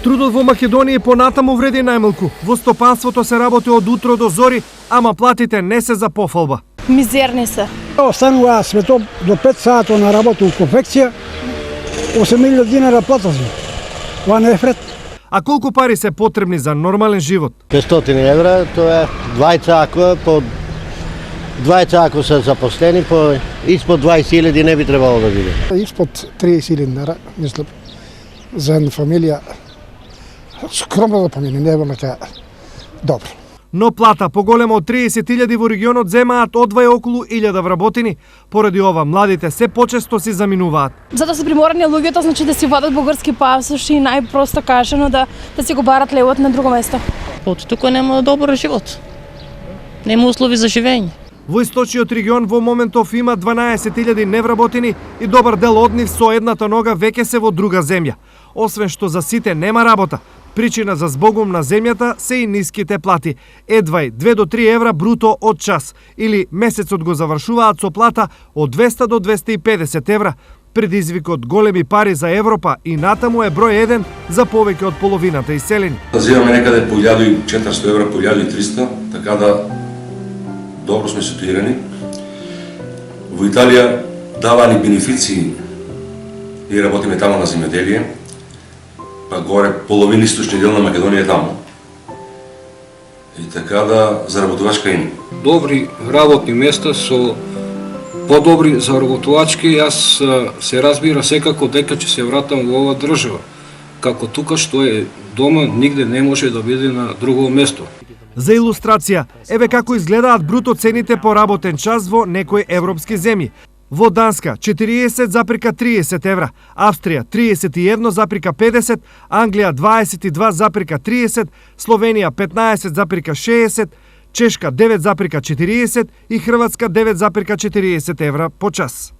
Трудот во Македонија понатаму вреди најмалку. Во стопанството се работи од утро до зори, ама платите не се за пофалба. Мизерни се. Останува свето до 5 сата на работа у конфекција, 8.000 динара плата си. Това не е фред. А колку пари се потребни за нормален живот? 500 евра, тоа е двајца ако се запослени, по испод 20.000 не би требало да биде. Испод 30.000 динара, мислам, за една фамилија. Скромно да помине, не е така добро. Но плата поголема од 30.000 во регионот земаат одвај околу 1000 вработени. Поради ова младите се почесто си заминуваат. Затоа се приморани луѓето, значи да си водат бугарски пасоши и најпросто кажано да си го барат левот на друго место. Од тука нема добар живот. Нема услови за живење. Во источниот регион во моментов има 12.000 невработени и добар дел од нив со едната нога веќе се во друга земја. Освен што за сите нема работа, причина за збогум на земјата се и ниските плати. Едвај 2 до 3 евра бруто од час, или месецот го завршуваат со плата од 200 до 250 евра. Предизвикот големи пари за Европа и натаму е број 1 за повеќе од половината иселени. Земаме некаде по 1400 евра, по 1300, така да добро сме ситуирани. Во Италија давани бенефиции и работиме таму на земјоделие, па горе половин источни дел на Македонија е таму. И така да заработувачка има. Добри работни места со подобри заработувачки, јас се разбира секако дека ќе се вратам во оваа држава. Како тука што е дома, нигде не може да биде на друго место. За илустрација, еве како изгледаат бруто цените по работен час во некои европски земји. Во Данска 40,30 евра, Австрија 31,50, Англија 22,30, Словенија 15,60, Чешка 9,40 и Хрватска 9,40 евра по час.